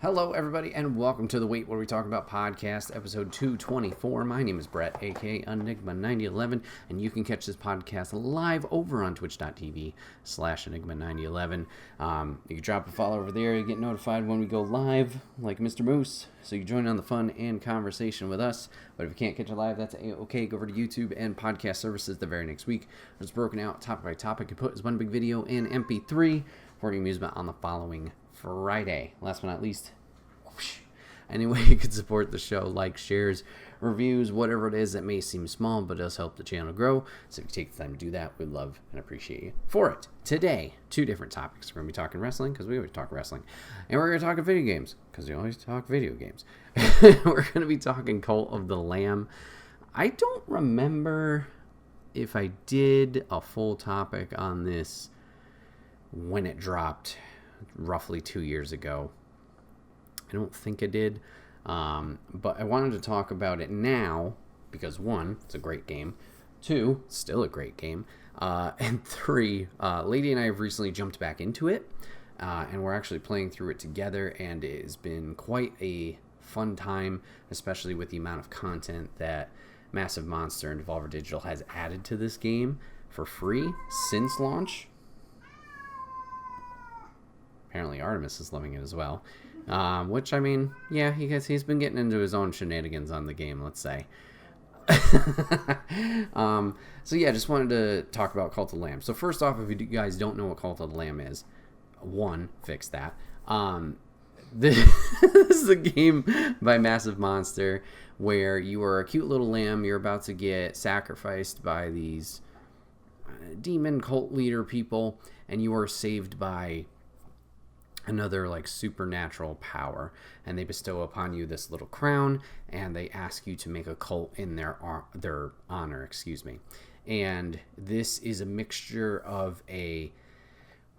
Hello, everybody, and welcome to the Wait What Are We Talking About podcast, episode 224. My name is Bret, aka Enigma9011, and you can catch this podcast live over on twitch.tv/Enigma9011. You can drop a follow over there. You get notified when we go live, like Mr. Moose, so you join on the fun and conversation with us. But if you can't catch it live, that's okay. Go over to YouTube and podcast services the very next week. It's broken out topic by topic and put as one big video in MP3 for your amusement on the following Friday. Last but not least, any way you can support the show, like, shares, reviews, whatever it is that may seem small but does help the channel grow. So if you take the time to do that, we'd love and appreciate you for it. Today, two different topics. We're going to be talking wrestling because we always talk wrestling. And we're going to talk video games because we always talk video games. We're going to be talking Cult of the Lamb. I don't remember if I did a full topic on this when it dropped roughly 2 years ago. I don't think I did, but I wanted to talk about it now because, one, it's a great game, two, still a great game, and three, Lady and I have recently jumped back into it, and we're actually playing through it together, and it has been quite a fun time, especially with the amount of content that Massive Monster and Devolver Digital has added to this game for free since launch. Apparently Artemis is loving it as well. Which, I mean, yeah, he's been getting into his own shenanigans on the game, let's say. So yeah, just wanted to talk about Cult of the Lamb. So first off, if you guys don't know what Cult of the Lamb is, one, fix that. This is a game by Massive Monster where you are a cute little lamb. You're about to get sacrificed by these demon cult leader people, and you are saved by another like supernatural power, and they bestow upon you this little crown, and they ask you to make a cult in their honor, and this is a mixture of a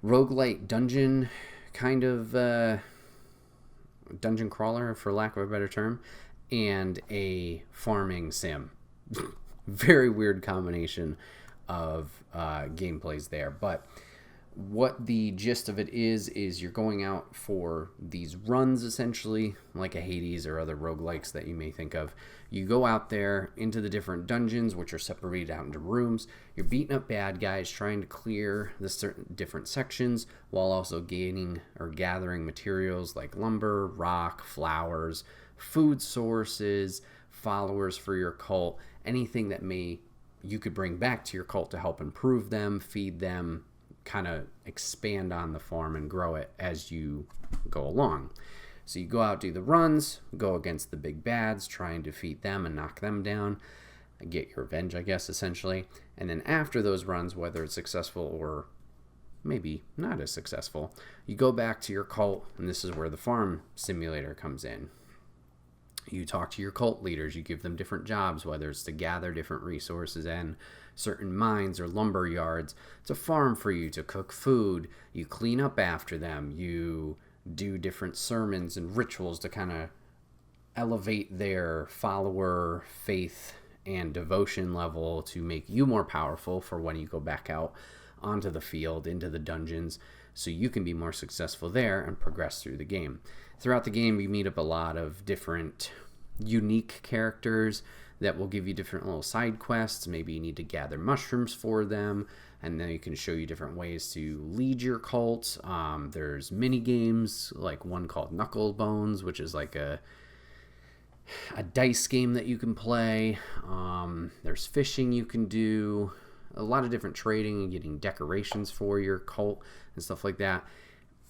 roguelite dungeon kind of dungeon crawler, for lack of a better term, and a farming sim. Very weird combination of gameplays there, but what the gist of it is you're going out for these runs, essentially, like a Hades or other roguelikes that you may think of. You go out there into the different dungeons, which are separated out into rooms. You're beating up bad guys, trying to clear the certain different sections, while also gaining or gathering materials like lumber, rock, flowers, food sources, followers for your cult, anything that you could bring back to your cult to help improve them, feed them, kind of expand on the farm and grow it as you go along. So you go out, do the runs, go against the big bads, try and defeat them and knock them down, get your revenge, I guess, essentially. And then after those runs, whether it's successful or maybe not as successful, you go back to your cult, and this is where the farm simulator comes in. You talk to your cult leaders, you give them different jobs, whether it's to gather different resources and certain mines or lumber yards, to farm for you, to cook food, you clean up after them, you do different sermons and rituals to kind of elevate their follower faith and devotion level to make you more powerful for when you go back out onto the field, into the dungeons, so you can be more successful there and progress through the game. Throughout the game, you meet up a lot of different unique characters that will give you different little side quests. Maybe you need to gather mushrooms for them, and then you can show you different ways to lead your cult. There's mini games, like one called Knuckle Bones, which is like a dice game that you can play. There's fishing you can do, a lot of different trading and getting decorations for your cult and stuff like that.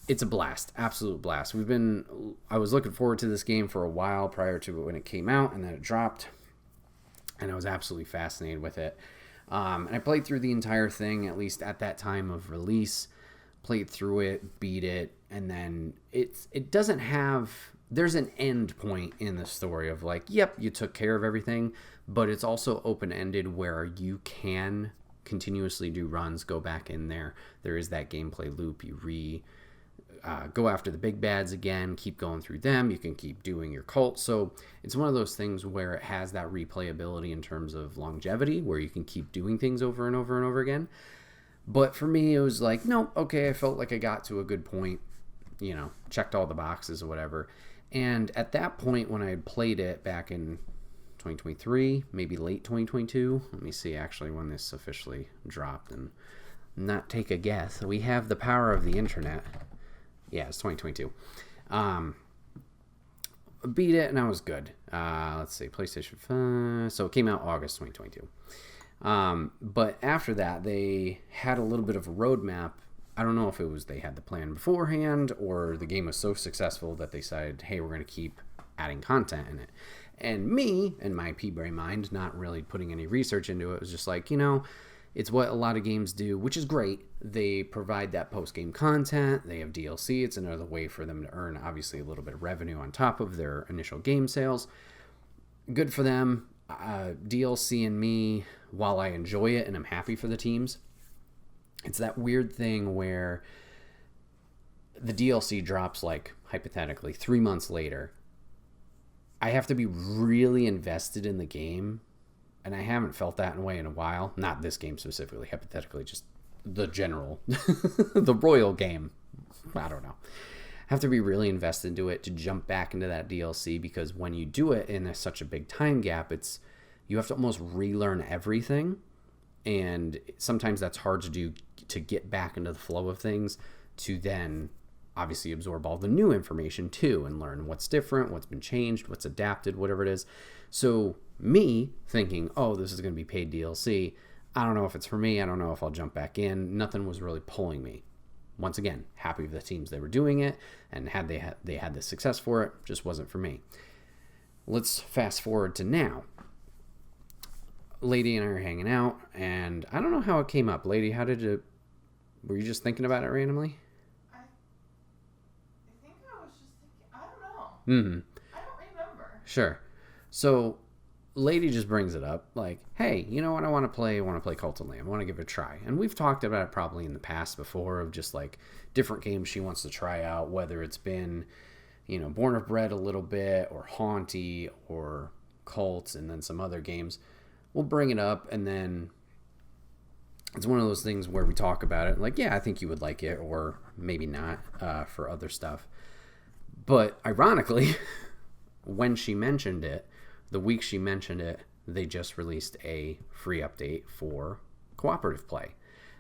It's a blast, absolute blast. I was looking forward to this game for a while prior to when it came out, and then it dropped, and I was absolutely fascinated with it. And I played through the entire thing, at least at that time of release, played through it, beat it, and then it doesn't have, there's an end point in the story of like, yep, you took care of everything, but it's also open-ended where you can continuously do runs, go back in there. There is that gameplay loop. You go after the big bads again, keep going through them, you can keep doing your cult. So it's one of those things where it has that replayability in terms of longevity, where you can keep doing things over and over and over again. But for me, it was like, no, okay, I felt like I got to a good point. checked all the boxes or whatever. And at that point, when I had played it back in 2023, maybe late 2022, let me see actually when this officially dropped and not take a guess. We have the power of the internet. Yeah, it's 2022. Beat it and I was good. Let's see, PlayStation 5. So it came out August 2022. But after that, they had a little bit of a roadmap. I don't know if it was they had the plan beforehand or the game was so successful that they decided, hey, we're going to keep adding content in it. And me, in my pea-brain mind, not really putting any research into it, was just like, it's what a lot of games do, which is great. They provide that post-game content. They have DLC. It's another way for them to earn, obviously, a little bit of revenue on top of their initial game sales. Good for them. DLC and me, while I enjoy it and I'm happy for the teams, it's that weird thing where the DLC drops, like, hypothetically, 3 months later. I have to be really invested in the game, and I haven't felt that way in a while. Not this game specifically, hypothetically, just the general, the Royal game. I don't know. I have to be really invested into it to jump back into that DLC, because when you do it in such a big time gap, you have to almost relearn everything, and sometimes that's hard to do, to get back into the flow of things, to then obviously absorb all the new information too and learn what's different, what's been changed, what's adapted, whatever it is. So me thinking, oh, this is going to be paid DLC, I don't know if it's for me. I don't know if I'll jump back in. Nothing was really pulling me. Once again, happy with the teams that were doing it, and they had the success for it, just wasn't for me. Let's fast forward to now. Lady and I are hanging out, and I don't know how it came up. Lady, were you just thinking about it randomly? Mm-hmm. I don't remember. Sure. So, Lady just brings it up, like, hey, you know what I want to play? I want to play Cult of Lamb. I want to give it a try. And we've talked about it probably in the past before, of just, like, different games she wants to try out, whether it's been, Born of Bret a little bit, or Haunty, or Cult, and then some other games. We'll bring it up, and then it's one of those things where we talk about it, like, yeah, I think you would like it, or maybe not, for other stuff. But ironically, when she mentioned it, the week she mentioned it, they just released a free update for cooperative play.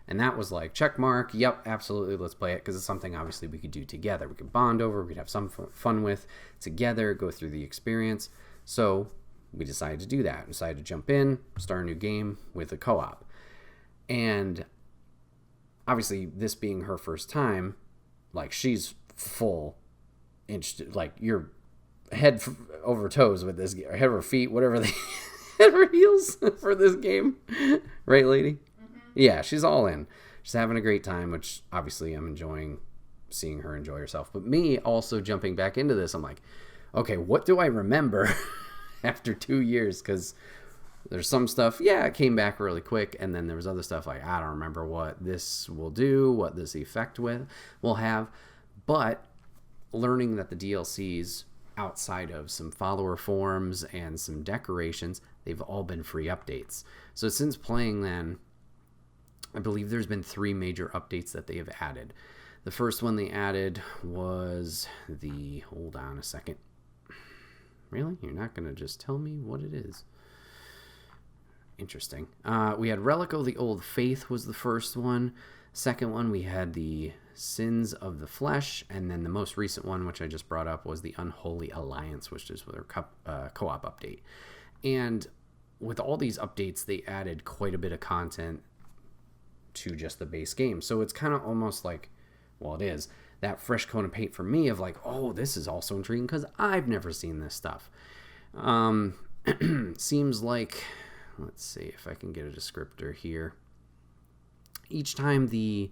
And that was like, check mark, yep, absolutely, let's play it, because it's something obviously we could do together. We could bond over, we could have some fun with together, go through the experience. So we decided to do that. We decided to jump in, start a new game with a co-op. And obviously, this being her first time, like, she's full like, you're head over toes with this, or head over feet, whatever they head over heels for this game, right, lady? Mm-hmm. Yeah, she's all in. She's having a great time, which obviously I'm enjoying seeing her enjoy herself. But me also jumping back into this, I'm like, okay, what do I remember after 2 years? Because there's some stuff, yeah, it came back really quick, and then there was other stuff like, I don't remember what this will do, what this effect will have, but learning that the DLCs, outside of some follower forms and some decorations, they've all been free updates. So since playing then, I believe there's been 3 major updates that they have added. The first one they added was hold on a second. Really? You're not going to just tell me what it is? Interesting. We had Relic of the Old Faith was the first one. Second one, we had the Sins of the Flesh, and then the most recent one, which I just brought up, was the Unholy Alliance, which is their co-op update. And with all these updates, they added quite a bit of content to just the base game. So it's kind of almost like, well, it is, that fresh coat of paint for me of like, oh, this is also intriguing because I've never seen this stuff. Seems like, let's see if I can get a descriptor here. Each time the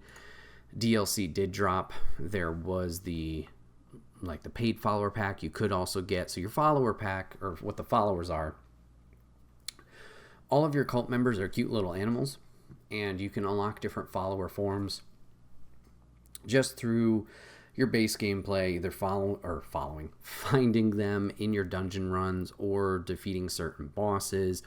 DLC did drop, there was the paid follower pack you could also get. So your follower pack, or what the followers are, all of your cult members are cute little animals, and you can unlock different follower forms just through your base gameplay, either finding them in your dungeon runs or defeating certain bosses.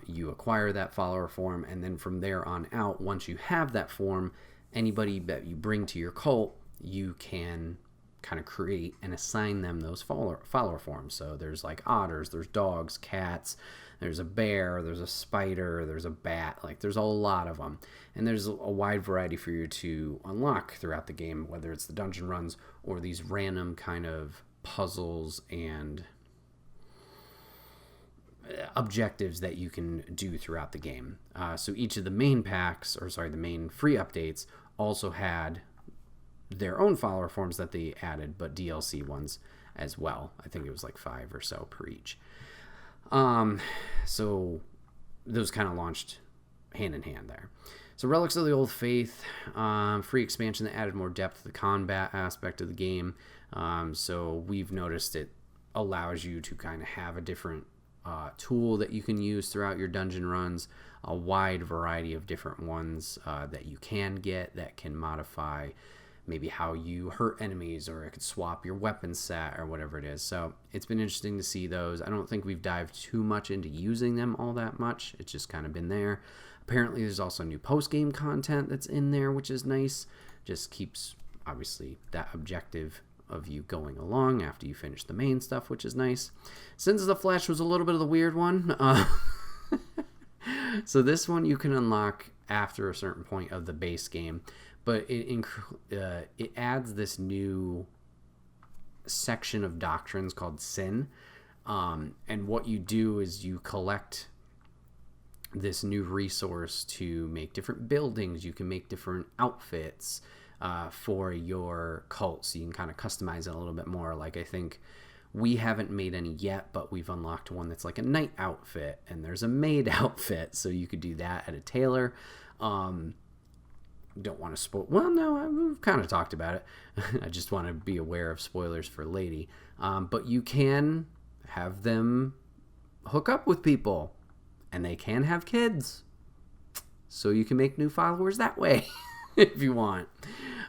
You acquire that follower form, and then from there on out, once you have that form, anybody that you bring to your cult, you can kind of create and assign them those follower forms. So there's like otters, there's dogs, cats, there's a bear, there's a spider, there's a bat. Like there's a lot of them, and there's a wide variety for you to unlock throughout the game, whether it's the dungeon runs or these random kind of puzzles and objectives that you can do throughout the game. So each of the main packs, the main free updates also had their own follower forms that they added, but DLC ones as well. I think it was like 5 or so per each. So those kind of launched hand in hand there. So Relics of the Old Faith, free expansion that added more depth to the combat aspect of the game. So we've noticed it allows you to kind of have a different tool that you can use throughout your dungeon runs, a wide variety of different ones that you can get that can modify maybe how you hurt enemies, or it could swap your weapon set or whatever it is. So it's been interesting to see those. I don't think we've dived too much into using them all that much. It's just kind of been there. Apparently there's also new post-game content that's in there, which is nice. Just keeps, obviously, that objective of you going along after you finish the main stuff, which is nice. Sins of the Flesh was a little bit of the weird one. So this one you can unlock after a certain point of the base game, but it adds this new section of doctrines called sin. And what you do is you collect this new resource to make different buildings. You can make different outfits for your cult, so you can kind of customize it a little bit more. Like, I think we haven't made any yet, but we've unlocked one that's like a knight outfit, and there's a maid outfit, so you could do that at a tailor. Don't want to spoil. Well, no, we've kind of talked about it. I just want to be aware of spoilers for Lady. But you can have them hook up with people, and they can have kids, so you can make new followers that way if you want.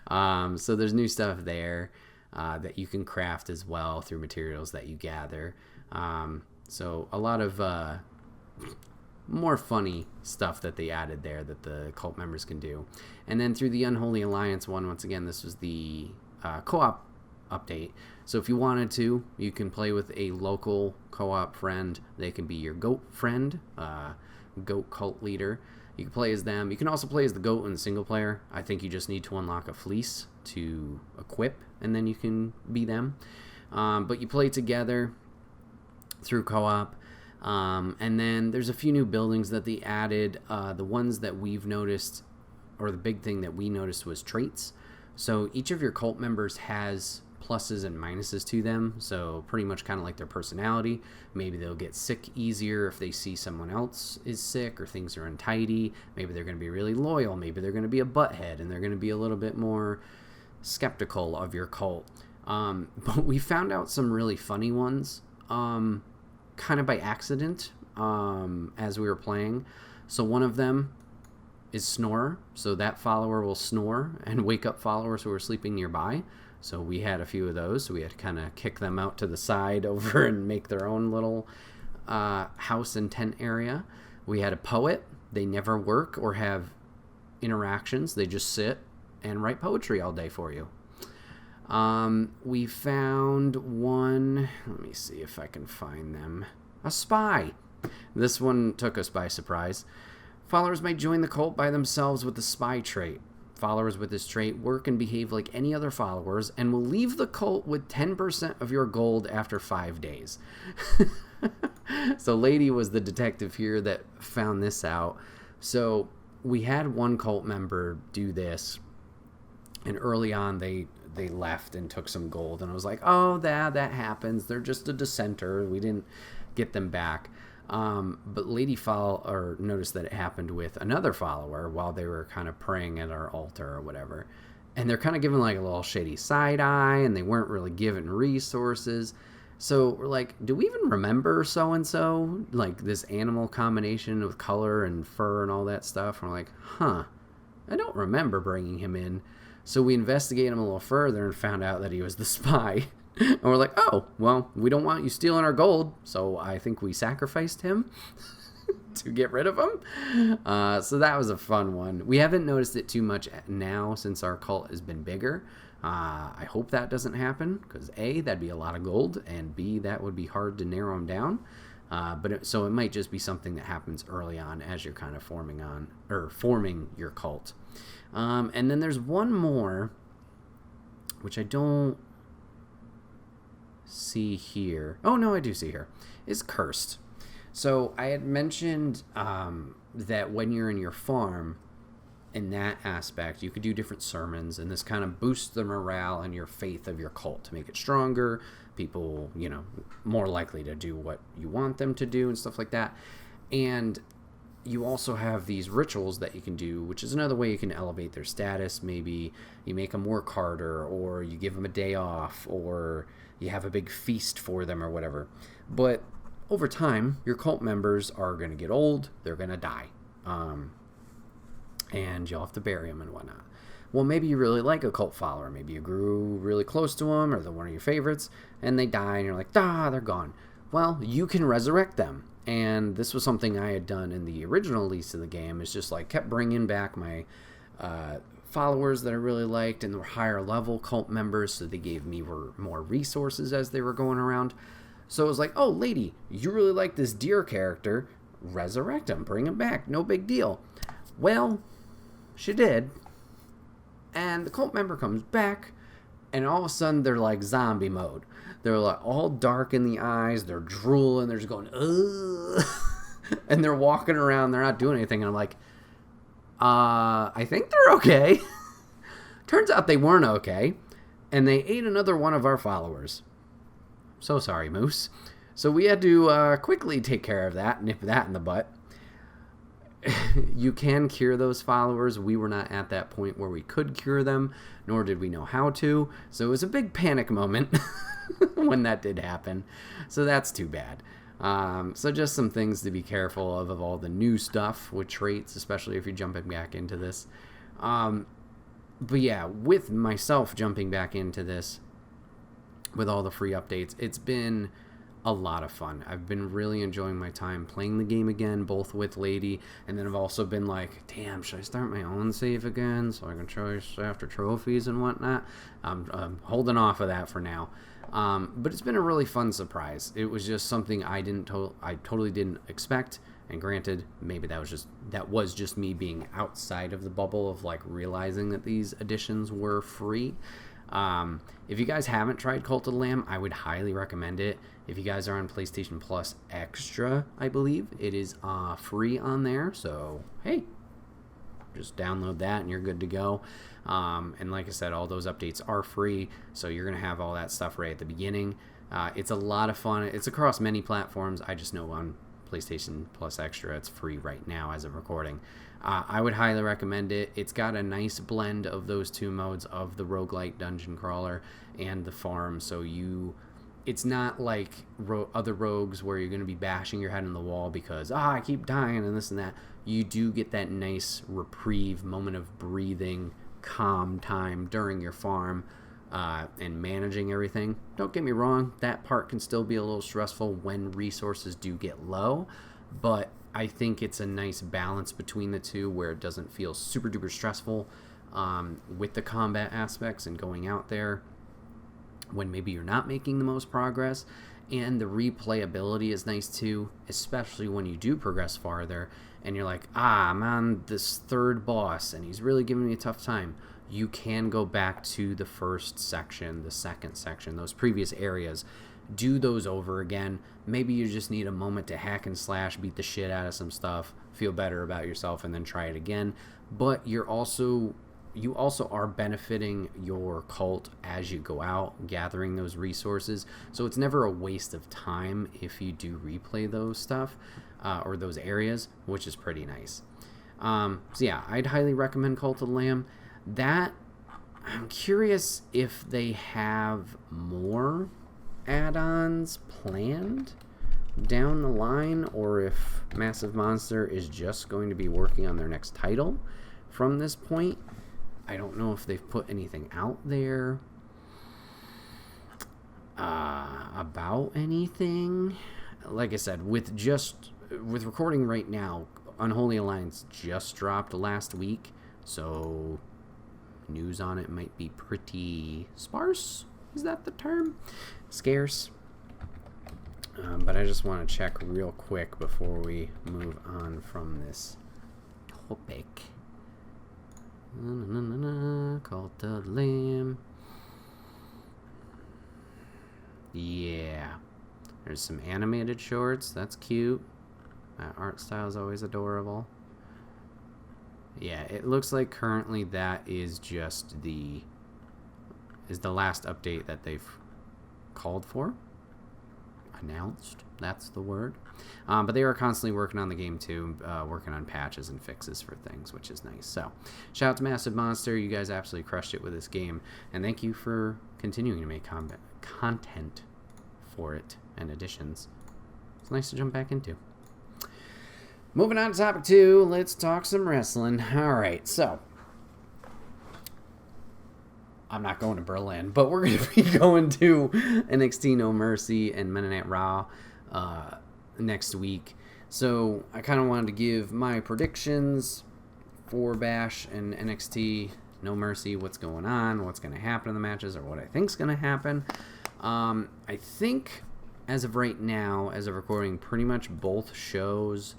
So there's new stuff there that you can craft as well through materials that you gather. So a lot of more funny stuff that they added there that the cult members can do. And then through the Unholy Alliance one, once again, this was the co-op update. So if you wanted to, you can play with a local co-op friend. They can be your goat friend, goat cult leader. You can play as them. You can also play as the goat in the single player. I think you just need to unlock a fleece to equip, and then you can be them. But you play together through co-op. And then there's a few new buildings that they added. The ones that we've noticed, or the big thing that we noticed, was traits. So each of your cult members has pluses and minuses to them, so pretty much kind of like their personality. Maybe they'll get sick easier if they see someone else is sick or things are untidy. Maybe they're going to be really loyal. Maybe they're going to be a butthead, and they're going to be a little bit more skeptical of your cult. But we found out some really funny ones kind of by accident as we were playing. So one of them is Snorer, so that follower will snore and wake up followers who are sleeping nearby. So we had a few of those, so we had to kind of kick them out to the side over and make their own little house and tent area. We had a poet. They never work or have interactions. They just sit and write poetry all day for you. We found one, let me see if I can find them, a spy. This one took us by surprise. Followers might join the cult by themselves with the spy trait. Followers with this trait work and behave like any other followers and will leave the cult with 10% of your gold after 5 days. So Lady was the detective here that found this out. So we had one cult member do this, and early on they left and took some gold, and I was like, oh, that happens. They're just a dissenter. We didn't get them back. But Lady noticed that it happened with another follower while they were kind of praying at our altar or whatever. And they're kind of giving like a little shady side eye, and they weren't really given resources. So we're like, do we even remember so-and-so? Like this animal combination with color and fur and all that stuff. And we're like, I don't remember bringing him in. So we investigated him a little further and found out that he was the spy. And we're like, oh, well, we don't want you stealing our gold, so I think we sacrificed him to get rid of him. So that was a fun one. We haven't noticed it too much now since our cult has been bigger. I hope that doesn't happen, because A, that'd be a lot of gold, and B, that would be hard to narrow them down. So it might just be something that happens early on as you're kind of forming your cult. And then there's one more, which I don't see here. Oh, no, I do see here. Is cursed. So I had mentioned that when you're in your farm, in that aspect, you could do different sermons, and this kind of boosts the morale and your faith of your cult to make it stronger. People, more likely to do what you want them to do and stuff like that. And you also have these rituals that you can do, which is another way you can elevate their status. Maybe you make them work harder, or you give them a day off, or you have a big feast for them or whatever. But over time, your cult members are going to get old. They're going to die. And you'll have to bury them and whatnot. Well, maybe you really like a cult follower. Maybe you grew really close to them, or they're one of your favorites, and they die, and you're like, they're gone. Well, you can resurrect them. And this was something I had done in the original release of the game. It's just like kept bringing back my followers that I really liked, and they were higher level cult members, so they gave me more resources as they were going around. So it was like, oh, lady, you really like this deer character. Resurrect him. Bring him back. No big deal. Well, she did. And the cult member comes back, and all of a sudden they're like zombie mode. They're like all dark in the eyes. They're drooling. They're just going, ugh. And they're walking around. They're not doing anything. And I'm like, I think they're okay. Turns out they weren't okay. And they ate another one of our followers. So sorry, Moose. So we had to quickly take care of that, nip that in the butt. You can cure those followers. We were not at that point where we could cure them, nor did we know how to. So it was a big panic moment when that did happen. So that's too bad. So just some things to be careful of all the new stuff with traits, especially if you're jumping back into this. But yeah, with myself jumping back into this, with all the free updates, it's been a lot of fun. I've been really enjoying my time playing the game again, both with Lady, and then I've also been like, damn, should I start my own save again so I can chase after trophies and whatnot? I'm holding off of that for now. But it's been a really fun surprise. It was just something I totally didn't expect. And granted, maybe that was just me being outside of the bubble of like realizing that these additions were free. If you guys haven't tried Cult of the Lamb, I would highly recommend it. If you guys are on PlayStation Plus Extra, I believe, it is free on there. So, hey, just download that and you're good to go. And like I said, all those updates are free, so you're going to have all that stuff right at the beginning. It's a lot of fun. It's across many platforms. I just know on PlayStation Plus Extra, it's free right now as of recording. I would highly recommend it. It's got a nice blend of those two modes of the roguelike dungeon crawler and the farm. So it's not like other rogues where you're going to be bashing your head on the wall because, I keep dying and this and that. You do get that nice reprieve, moment of breathing, calm time during your farm and managing everything. Don't get me wrong, that part can still be a little stressful when resources do get low, but I think it's a nice balance between the two where it doesn't feel super duper stressful with the combat aspects and going out there when maybe you're not making the most progress. And the replayability is nice too, especially when you do progress farther and you're like, I'm on this third boss and he's really giving me a tough time. You can go back to the first section, the second section, those previous areas, do those over again. Maybe you just need a moment to hack and slash, beat the shit out of some stuff, feel better about yourself, and then try it again. But you also are benefiting your cult as you go out, gathering those resources. So it's never a waste of time if you do replay those stuff or those areas, which is pretty nice. So yeah, I'd highly recommend Cult of the Lamb. I'm curious if they have more add-ons planned down the line, or if Massive Monster is just going to be working on their next title from this point. I don't know if they've put anything out there about anything. Like I said, with recording right now, Unholy Alliance just dropped last week, so news on it might be pretty sparse. Is that the term? Scarce. But I just want to check real quick before we move on from this topic. Cult of the Lamb. Yeah. There's some animated shorts. That's cute. That art style is always adorable. Yeah, it looks like currently that is just the last update that they've called for. Announced. That's the word. But they are constantly working on the game too, working on patches and fixes for things, which is nice. So, shout out to Massive Monster. You guys absolutely crushed it with this game, and thank you for continuing to make content for it and additions. It's nice to jump back into. Moving on to topic 2, let's talk some wrestling. All right, so I'm not going to Berlin, but we're going to be going to NXT No Mercy and Monday Night Raw next week. So I kind of wanted to give my predictions for Bash and NXT No Mercy, what's going on, what's going to happen in the matches, or what I think's going to happen. I think as of right now, as of recording, pretty much both shows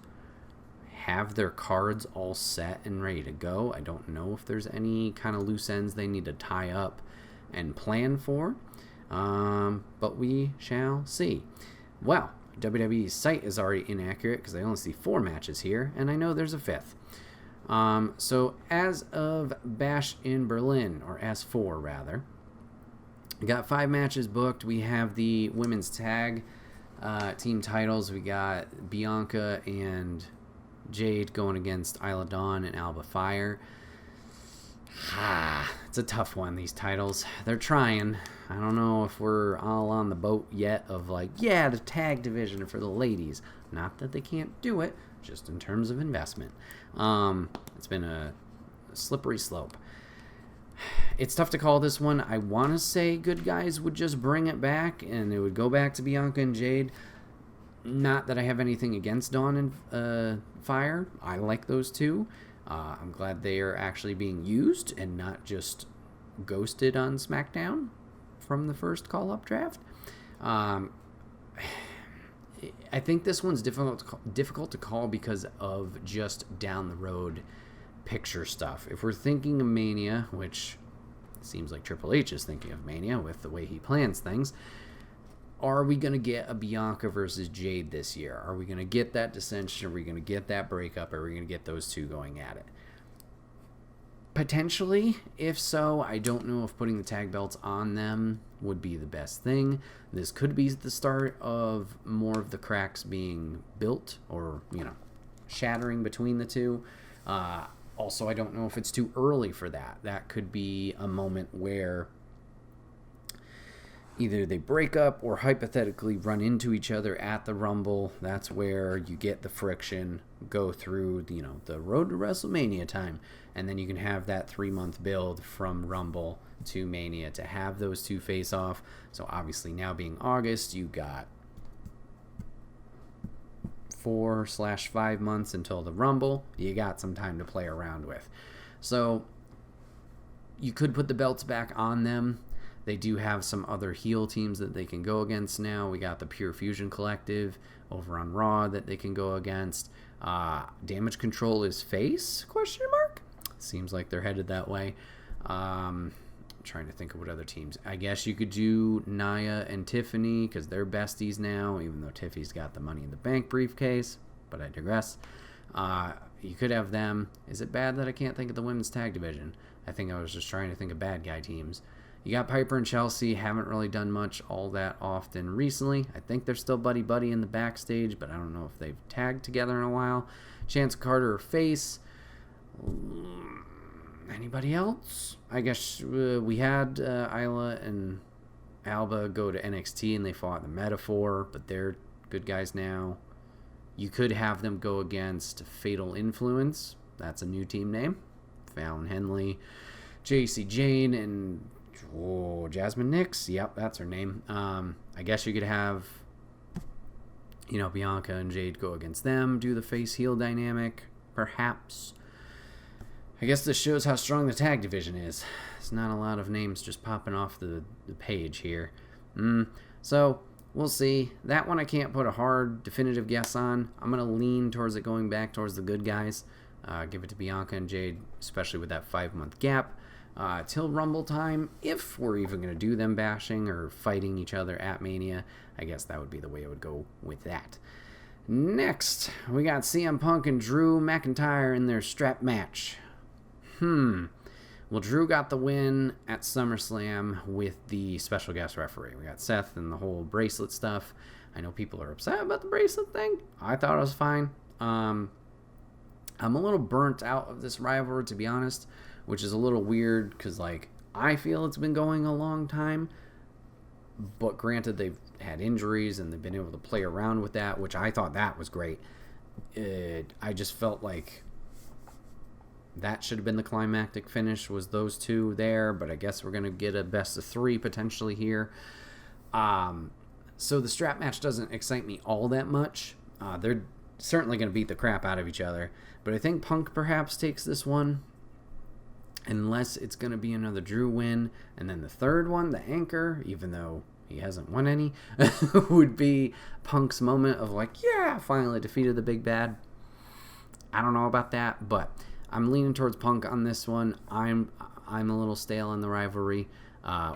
have their cards all set and ready to go. I don't know if there's any kind of loose ends they need to tie up and plan for, but we shall see. Well, WWE's site is already inaccurate because I only see 4 matches here, and I know there's a 5th. So as of Bash in Berlin, or S4 rather, we got 5 matches booked. We have the women's tag team titles. We got Bianca and Jade going against Isla Dawn and Alba Fire. It's a tough one, these titles. They're trying. I don't know if we're all on the boat yet of like, yeah, the tag division for the ladies. Not that they can't do it, just in terms of investment. It's been a slippery slope. It's tough to call this one. I want to say Good Guys would just bring it back and it would go back to Bianca and Jade. Not that I have anything against Dawn and Fire. I like those two. I'm glad they are actually being used and not just ghosted on SmackDown from the first call-up draft. I think this one's difficult to call because of just down the road picture stuff. If we're thinking of Mania, which seems like Triple H is thinking of Mania with the way he plans things, are we going to get a Bianca versus Jade this year? Are we going to get that dissension? Are we going to get that breakup? Are we going to get those two going at it? Potentially. If so, I don't know if putting the tag belts on them would be the best thing. This could be the start of more of the cracks being built or, shattering between the two. Also, I don't know if it's too early for that. That could be a moment where either they break up or hypothetically run into each other at the Rumble. That's where you get the friction, go through, the road to WrestleMania time. And then you can have that 3-month build from Rumble to Mania to have those two face off. So obviously now being August, you got 4/5 months until the Rumble. You got some time to play around with. So you could put the belts back on them. They do have some other heel teams that they can go against now. We got the Pure Fusion Collective over on Raw that they can go against. Damage Control is face? ? Seems like they're headed that way. Trying to think of what other teams. I guess you could do Nia and Tiffany because they're besties now, even though Tiffany's got the Money in the Bank briefcase. But I digress. You could have them. Is it bad that I can't think of the women's tag division? I think I was just trying to think of bad guy teams. You got Piper and Chelsea, haven't really done much all that often recently. I think they're still buddy-buddy in the backstage, but I don't know if they've tagged together in a while. Chance Carter or face. Anybody else? I guess we had Isla and Alba go to NXT and they fought the Metaphor, but they're good guys now. You could have them go against Fatal Influence. That's a new team name. Fallon Henley, JC Jane, and Jasmine Nix. Yep, that's her name. I guess you could have, Bianca and Jade go against them, do the face-heel dynamic, perhaps. I guess this shows how strong the tag division is. There's not a lot of names just popping off the page here. So, we'll see. That one I can't put a hard, definitive guess on. I'm going to lean towards it going back towards the good guys. Give it to Bianca and Jade, especially with that 5-month gap. Till Rumble time, if we're even going to do them bashing or fighting each other at Mania, I guess that would be the way it would go with that. Next, we got CM Punk and Drew McIntyre in their strap match. Well, Drew got the win at SummerSlam with the special guest referee. We got Seth and the whole bracelet stuff. I know people are upset about the bracelet thing. I thought it was fine. I'm a little burnt out of this rivalry, to be honest, which is a little weird because, like, I feel it's been going a long time. But granted, they've had injuries and they've been able to play around with that, which I thought that was great. I just felt like that should have been the climactic finish, was those two there, but I guess we're going to get a best of 3 potentially here. So the strap match doesn't excite me all that much. They're certainly going to beat the crap out of each other, but I think Punk perhaps takes this one, unless it's going to be another Drew win, and then the third one, the anchor, even though he hasn't won any, would be Punk's moment of like, yeah, finally defeated the big bad. I don't know about that, but I'm leaning towards Punk on this one. I'm a little stale on the rivalry,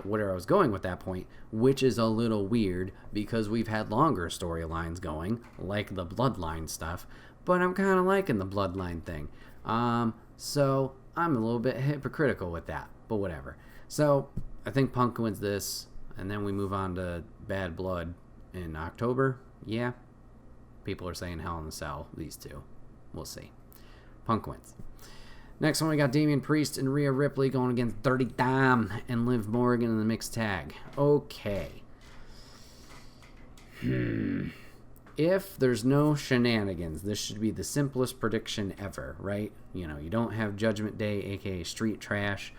where I was going with that point, which is a little weird because we've had longer storylines going, like the Bloodline stuff, but I'm kind of liking the Bloodline thing. So I'm a little bit hypocritical with that, but whatever. So I think Punk wins this, and then we move on to Bad Blood in October. Yeah, people are saying Hell in the Cell, these two. We'll see. Punk wins. Next one, we got Damian Priest and Rhea Ripley going against Dirty Dom and Liv Morgan in the mixed tag. Okay. If there's no shenanigans, this should be the simplest prediction ever, right? You know, you don't have Judgment Day, aka Street Trash,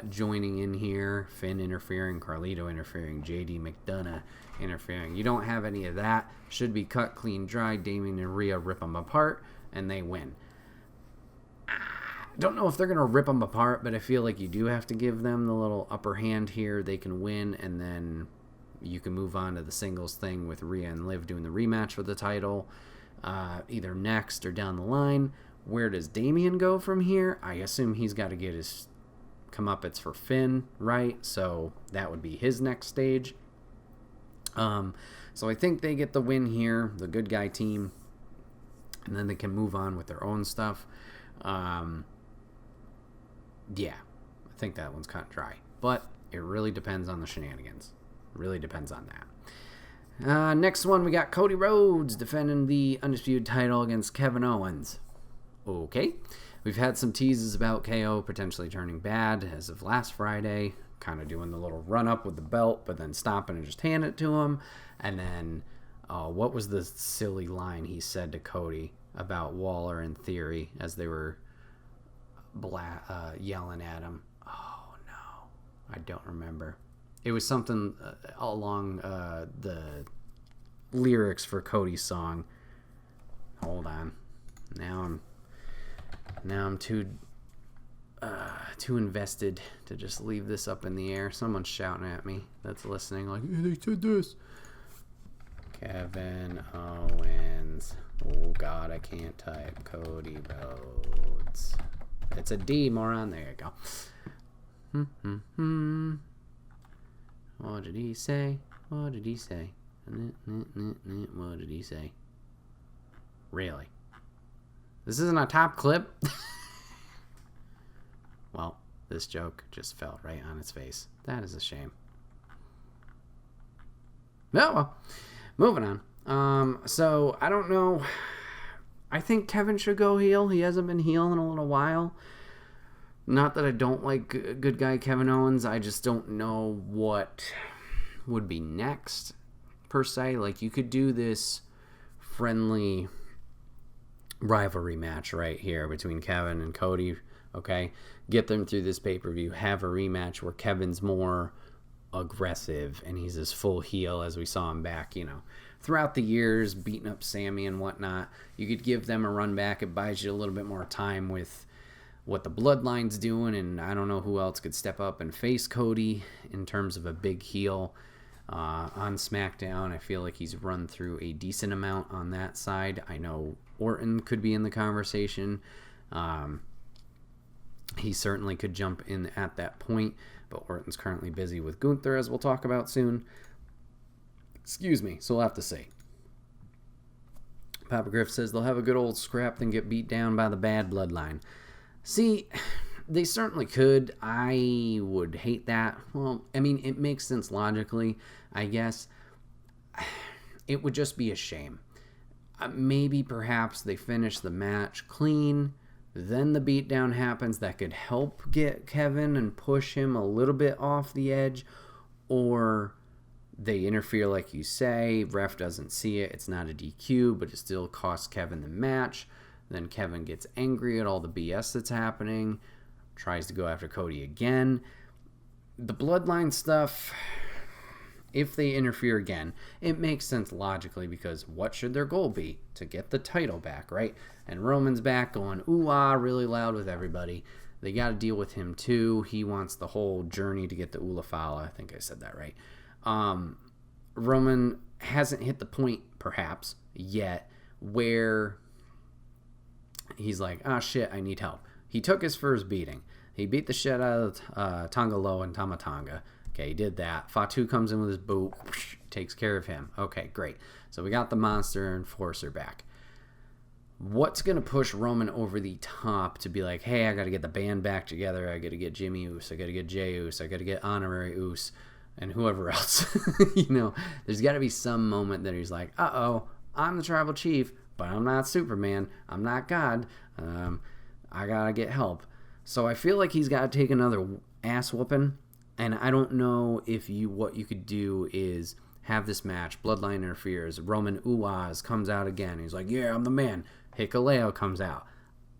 joining in here, Finn interfering, Carlito interfering, JD McDonough interfering. You don't have any of that. Should be cut clean dry. Damian and Rhea rip them apart, and they win. Don't know if they're going to rip them apart, but I feel like you do have to give them the little upper hand here. They can win, and then you can move on to the singles thing with Rhea and Liv doing the rematch for the title, either next or down the line. Where does Damian go from here? I assume he's got to get his comeuppance for Finn, right? So that would be his next stage. So I think they get the win here, the good guy team, and then they can move on with their own stuff. Yeah, I think that one's cut dry. But it really depends on the shenanigans. Really depends on that. Next one, we got Cody Rhodes defending the Undisputed title against Kevin Owens. Okay. We've had some teases about KO potentially turning bad as of last Friday. Kind of doing the little run-up with the belt, but then stopping and just handing it to him. And then, what was the silly line he said to Cody about Waller and Theory as they were yelling at him? Oh, no. I don't remember. It was something along the lyrics for Cody's song. Hold on. Now I'm too invested to just leave this up in the air. Someone's shouting at me that's listening like, hey, they said this. Kevin Owens. Oh, God, I can't type. Cody Rhodes. It's a D, moron. There you go. What did he say? What did he say? What did he say? Really? This isn't a top clip? Well, this joke just fell right on its face. That is a shame. Oh, well. Moving on. So, I don't know. I think Kevin should go heel. He hasn't been heel in a little while. Not that I don't like good guy Kevin Owens. I just don't know what would be next, per se. Like, you could do this friendly rivalry match right here between Kevin and Cody, okay? Get them through this pay-per-view. Have a rematch where Kevin's more aggressive and he's his full heel as we saw him back, throughout the years, beating up Sammy and whatnot. You could give them a run back. It buys you a little bit more time with what the Bloodline's doing, and I don't know who else could step up and face Cody in terms of a big heel on SmackDown. I feel like he's run through a decent amount on that side. I know Orton could be in the conversation. He certainly could jump in at that point, but Orton's currently busy with Gunther, as we'll talk about soon. Excuse me, so we'll have to see. Papa Griff says they'll have a good old scrap then get beat down by the bad Bloodline. See, they certainly could. I would hate that. Well, I mean, it makes sense logically, I guess. It would just be a shame. Maybe perhaps they finish the match clean, then the beatdown happens that could help get Kevin and push him a little bit off the edge, or they interfere like you say, ref doesn't see it, it's not a DQ, but it still costs Kevin the match. Then Kevin gets angry at all the BS that's happening, tries to go after Cody again. The Bloodline stuff, if they interfere again, it makes sense logically, because what should their goal be? To get the title back, right? And Roman's back going ooh-ah really loud with everybody. They got to deal with him too. He wants the whole journey to get the Ula Fala. I think I said that right. Roman hasn't hit the point, perhaps, yet, where he's like, ah, shit, I need help. He took his first beating. He beat the shit out of Tonga Loa and Tama Tonga. Okay, he did that. Fatu comes in with his boot, takes care of him. Okay, great. So we got the Monster Enforcer back. What's going to push Roman over the top to be like, hey, I got to get the band back together. I got to get Jimmy Uso. I got to get Jey Uso. I got to get Honorary Uso and whoever else. There's got to be some moment that he's like, uh-oh, I'm the tribal chief, but I'm not Superman. I'm not God. I got to get help. So I feel like he's got to take another ass whooping. And I don't know if what you could do is have this match. Bloodline interferes. Roman Uaz comes out again. He's like, yeah, I'm the man. Hikuleo comes out.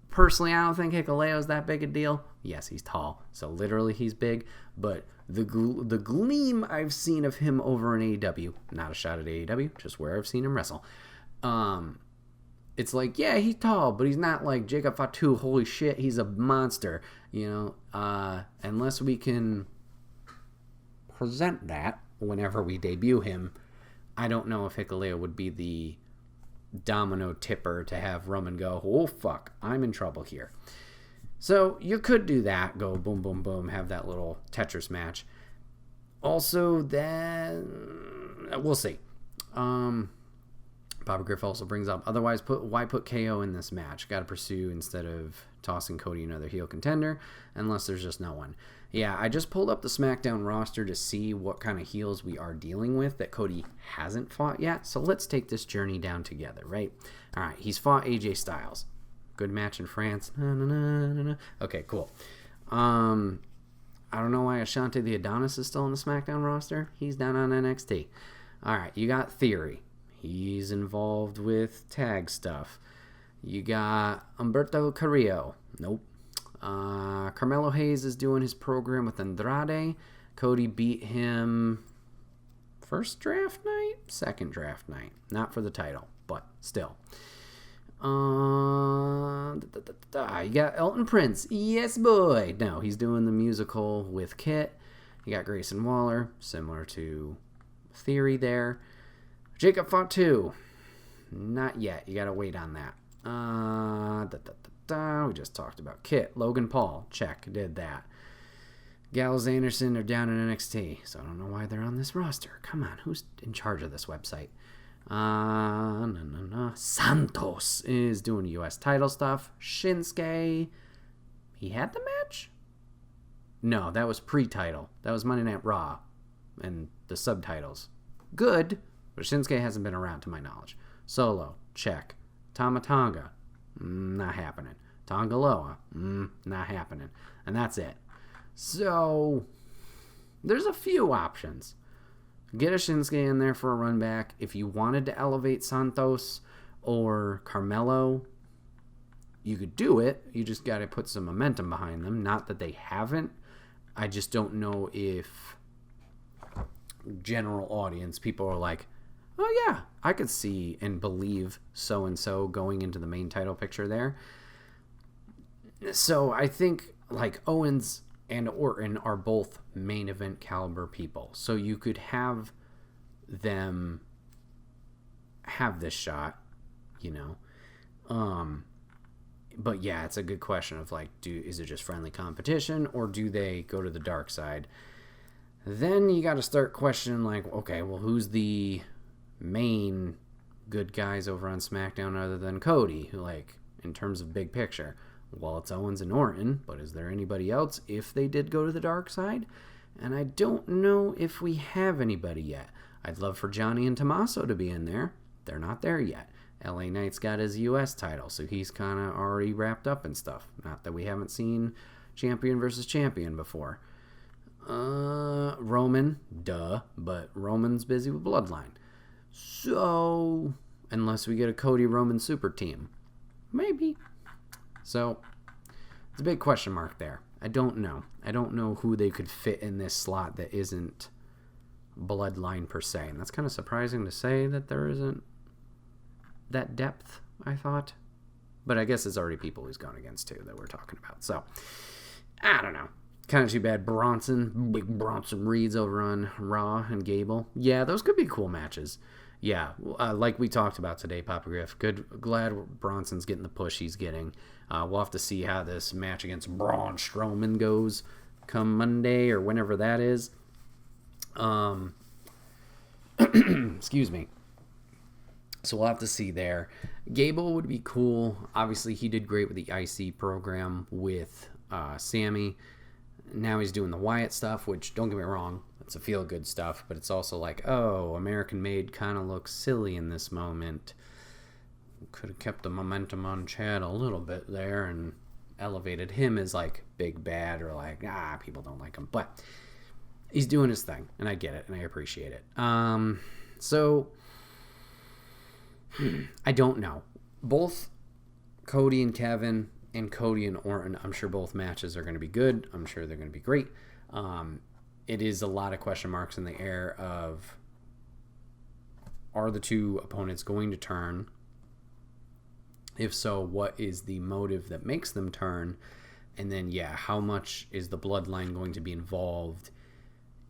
Personally, I don't think Hikuleo's that big a deal. Yes, he's tall, so literally he's big. But the gleam I've seen of him over in AEW, not a shot at AEW, just where I've seen him wrestle. It's like, yeah, he's tall, but he's not like Jacob Fatu. Holy shit, he's a monster. Unless we can present that whenever we debut him, I don't know if Hikuleo would be the domino tipper to have Roman go, oh fuck, I'm in trouble here. So you could do that, go boom, boom, boom, have that little Tetris match. Also, then we'll see. Papa Griff also brings up, otherwise, why put KO in this match? Got to pursue instead of tossing Cody another heel contender, unless there's just no one. Yeah, I just pulled up the SmackDown roster to see what kind of heels we are dealing with that Cody hasn't fought yet. So let's take this journey down together, right? All right, he's fought AJ Styles. Good match in France. Okay, cool. I don't know why Ashante the Adonis is still on the SmackDown roster. He's down on NXT. All right, you got Theory. He's involved with tag stuff. You got Humberto Carrillo. Nope. Carmelo Hayes is doing his program with Andrade. Cody beat him first draft night? Second draft night. Not for the title, but still. You got Elton Prince. Yes, boy. No, he's doing the musical with Kit. You got Grayson Waller, similar to Theory there. Jacob Fatu. Not yet. You got to wait on that. We just talked about Kit. Logan Paul. Check. Did that. Gallows Anderson are down in NXT, so I don't know why they're on this roster. Come on. Who's in charge of this website? Santos is doing U.S. title stuff. Shinsuke. He had the match? No, that was pre-title. That was Monday Night Raw. And the subtitles. Good. But Shinsuke hasn't been around to my knowledge. Solo, check. Tama Tonga, not happening. Tonga Loa, not happening. And that's it. So, there's a few options. Get a Shinsuke in there for a run back. If you wanted to elevate Santos or Carmelo, you could do it. You just got to put some momentum behind them. Not that they haven't. I just don't know if general audience, people are like, oh yeah, I could see and believe so-and-so going into the main title picture there. So I think like Owens and Orton are both main event caliber people. So you could have them have this shot, you know. But yeah, it's a good question of like, is it just friendly competition or do they go to the dark side? Then you got to start questioning like, okay, well, who's the main good guys over on SmackDown other than Cody? Who, like, in terms of big picture, well, it's Owens and Orton, but is there anybody else if they did go to the dark side? And I don't know if we have anybody yet. I'd love for Johnny and Tommaso to be in there. They're not there yet. LA Knight's got his US title, so he's kind of already wrapped up and stuff. Not that we haven't seen champion versus champion before. Roman, duh, but Roman's busy with Bloodline. So, unless we get a Cody Roman super team, maybe. So, it's a big question mark there. I don't know. I don't know who they could fit in this slot that isn't Bloodline per se. And that's kind of surprising to say that there isn't that depth, I thought. But I guess it's already people he's gone against too that we're talking about. So, I don't know. Kind of too bad big Bronson Reed's over on Raw and Gable. Yeah, those could be cool matches. Yeah, like we talked about today, Papa Griff. Glad Bronson's getting the push he's getting. We'll have to see how this match against Braun Strowman goes come Monday or whenever that is. Excuse me. So we'll have to see there. Gable would be cool. Obviously, he did great with the IC program with Sammy. Now he's doing the Wyatt stuff, which, don't get me wrong, it's a feel-good stuff, but it's also like, oh, American Made kind of looks silly in this moment. Could have kept the momentum on Chad a little bit there and elevated him as, like, big bad or like, people don't like him. But he's doing his thing, and I get it, and I appreciate it. So, I don't know. Both Cody and Kevin and Cody and Orton, I'm sure both matches are going to be good. I'm sure they're going to be great. It is a lot of question marks in the air of, are the two opponents going to turn? If so, what is the motive that makes them turn? And then, how much is the bloodline going to be involved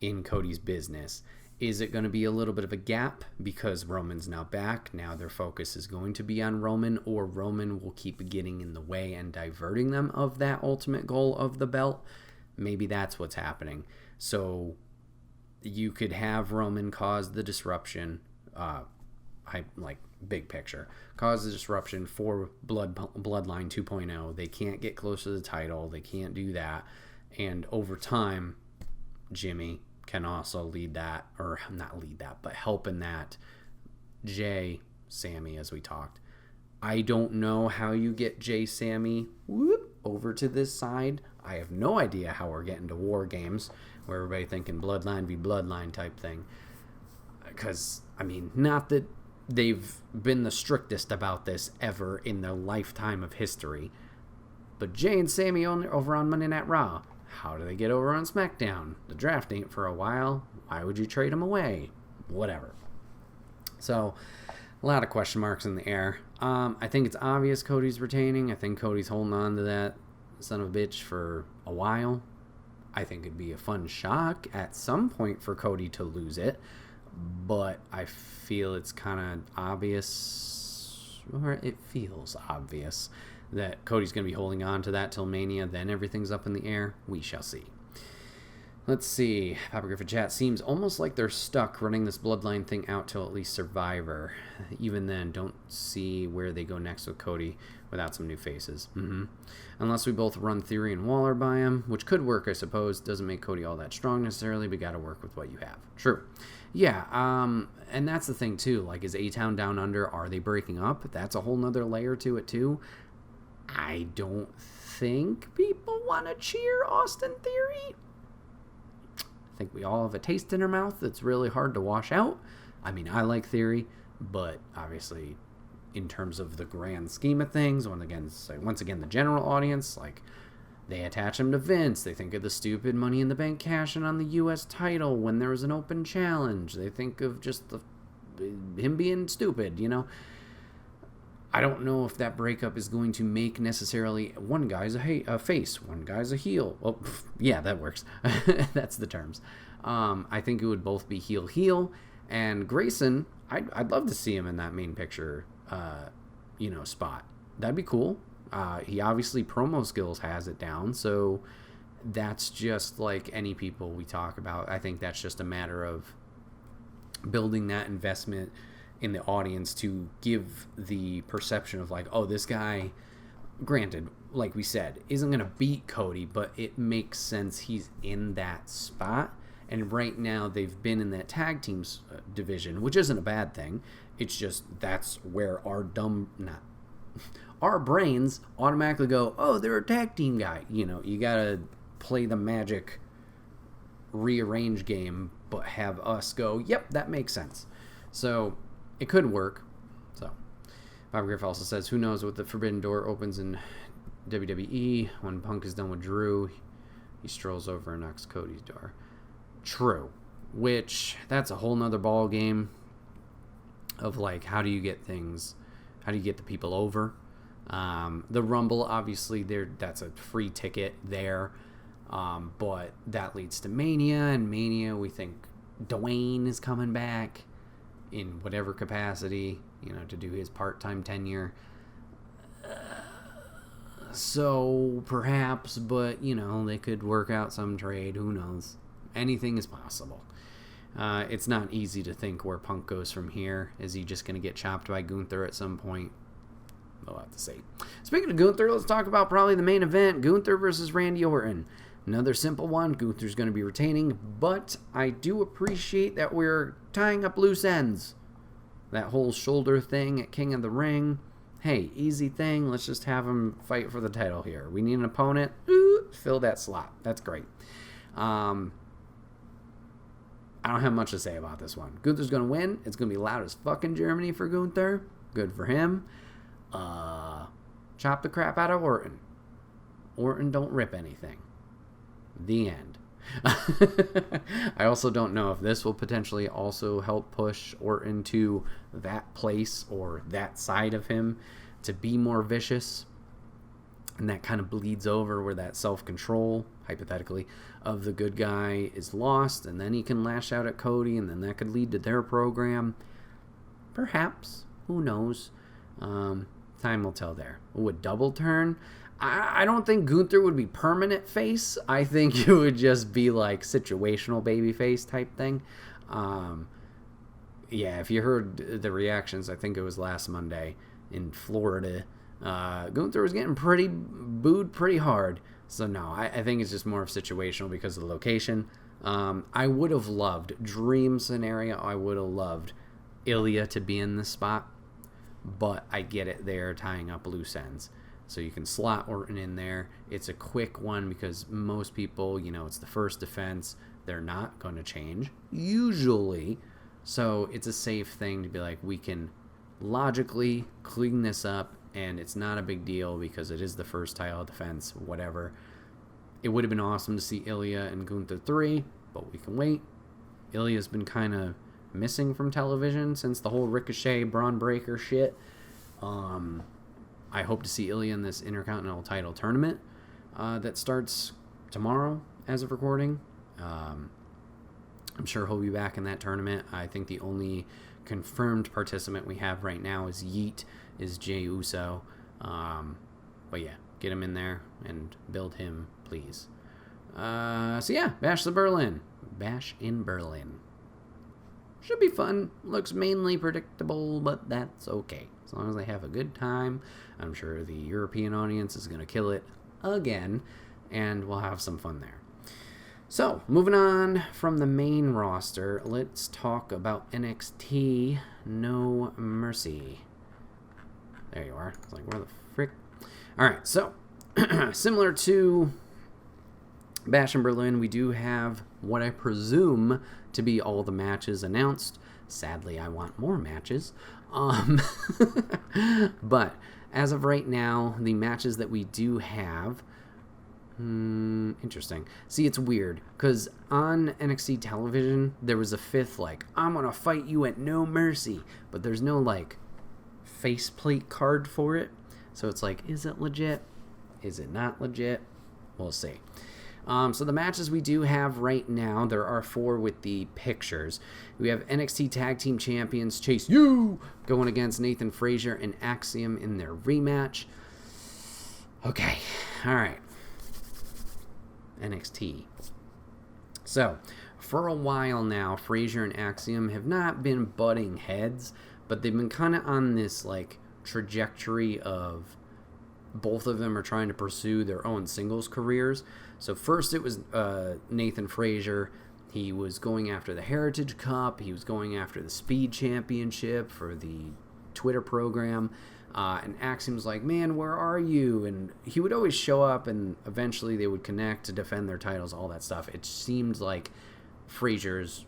in Cody's business? Is it going to be a little bit of a gap because Roman's now back? Now their focus is going to be on Roman, or Roman will keep getting in the way and diverting them of that ultimate goal of the belt. Maybe that's what's happening. So you could have Roman cause the disruption, like big picture, cause the disruption for Bloodline 2.0. They can't get close to the title. They can't do that. And over time, Jimmy can also lead that, or not lead that, but help in that. Jay, Sammy, as we talked. I don't know how you get Jay, Sammy over to this side. I have no idea how we're getting to War Games, where everybody thinking Bloodline v. Bloodline type thing. Because, I mean, not that they've been the strictest about this ever in their lifetime of history, but Jay and Sammy over on Monday Night Raw, how do they get over on SmackDown? The draft ain't for a while. Why would you trade them away? Whatever. So, a lot of question marks in the air. I think it's obvious Cody's retaining. I think Cody's holding on to that son of a bitch for a while. I think it'd be a fun shock at some point for Cody to lose it. But I feel it's kind of obvious, or it feels obvious, that Cody's going to be holding on to that till Mania, then everything's up in the air. We shall see. Let's see. Papa Griffin chat, seems almost like they're stuck running this bloodline thing out till at least Survivor. Even then, don't see where they go next with Cody without some new faces. Unless we both run Theory and Waller by him, which could work, I suppose. Doesn't make Cody all that strong necessarily, but got to work with what you have. True. Yeah, and that's the thing too. Like, is A-Town Down Under, are they breaking up? That's a whole nother layer to it too. I don't think people want to cheer Austin Theory. I think we all have a taste in our mouth that's really hard to wash out. I mean, I like Theory, but obviously, in terms of the grand scheme of things, once again, the general audience, like, they attach him to Vince. They think of the stupid Money in the Bank cash-in on the U.S. title when there was an open challenge. They think of just him being stupid, you know. I don't know if that breakup is going to make necessarily one guy's a face, one guy's a heel. Well, yeah, that works. That's the terms. I think it would both be heel, and Grayson, I'd love to see him in that main picture, spot. That'd be cool. He obviously promo skills has it down, so that's just like any people we talk about. I think that's just a matter of building that investment in the audience to give the perception of like, oh, this guy, granted, like we said, isn't going to beat Cody, but it makes sense he's in that spot. And right now they've been in that tag teams division, which isn't a bad thing. It's just that's where our brains automatically go, oh, they're a tag team guy. You got to play the magic rearrange game, but have us go, yep, that makes sense. So it could work. So Bob Griff also says, who knows what the Forbidden Door opens in WWE. When Punk is done with Drew, he strolls over and knocks Cody's door. True. Which, that's a whole nother ball game of like, how do you get the people over? The Rumble, obviously, that's a free ticket there. But that leads to Mania, and Mania, we think Dwayne is coming back in whatever capacity, to do his part-time tenure. So perhaps, but they could work out some trade. Who knows? Anything is possible. It's not easy to think where Punk goes from here. Is he just going to get chopped by Gunther at some point? We'll have to see. Speaking of Gunther, let's talk about probably the main event, Gunther versus Randy Orton. Another simple one. Gunther's going to be retaining, but I do appreciate that we're tying up loose ends. That whole shoulder thing at King of the Ring. Hey, easy thing. Let's just have him fight for the title here. We need an opponent. Fill that slot. That's great. I don't have much to say about this one. Gunther's going to win. It's going to be loud as fucking Germany for Gunther. Good for him. Chop the crap out of Orton. Orton don't rip anything. The end. I also don't know if this will potentially also help push Orton to that place or that side of him to be more vicious. And that kind of bleeds over where that self-control, hypothetically, of the good guy is lost. And then he can lash out at Cody, and then that could lead to their program. Perhaps. Who knows? Time will tell there. Ooh, a double turn? I don't think Gunther would be permanent face. I think it would just be like situational babyface type thing. Yeah, if you heard the reactions, I think it was last Monday in Florida, Gunther was getting booed pretty hard. So no, I think it's just more of situational because of the location. I would have loved, dream scenario, I would have loved Ilya to be in this spot. But I get it there, tying up loose ends. So you can slot Orton in there. It's a quick one because most people, it's the first defense. They're not going to change, usually. So it's a safe thing to be like, we can logically clean this up, and it's not a big deal because it is the first title defense, whatever. It would have been awesome to see Ilya and Gunther 3, but we can wait. Ilya's been kind of missing from television since the whole Ricochet Braun Breaker shit. I hope to see Ilya in this Intercontinental title tournament that starts tomorrow as of recording. I'm sure he'll be back in that tournament. I think the only confirmed participant we have right now is Jey Uso. But yeah, get him in there and build him, please. So yeah, Bash in Berlin. Should be fun. Looks mainly predictable, but that's okay. As long as they have a good time, I'm sure the European audience is going to kill it again, and we'll have some fun there. So, moving on from the main roster, let's talk about NXT No Mercy. There you are. It's like, where the frick? Alright, so, similar to Bash in Berlin, we do have what I presume to be all the matches announced. Sadly, I want more matches. But as of right now, the matches that we do have, interesting. See, it's weird because on NXT television, there was a fifth, like, I'm gonna fight you at No Mercy, but there's no like faceplate card for it. So it's like, is it legit? Is it not legit? We'll see. So the matches we do have right now, there are 4 with the pictures. We have NXT Tag Team Champions Chase U going against Nathan Frazier and Axiom in their rematch. Okay, all right. NXT. So, for a while now, Frazier and Axiom have not been butting heads, but they've been kind of on this like trajectory of both of them are trying to pursue their own singles careers. So first it was Nathan Frazier. He was going after the Heritage Cup. He was going after the Speed Championship for the Twitter program. And Axiom was like, man, where are you? And he would always show up, and eventually they would connect to defend their titles, all that stuff. It seemed like Frazier's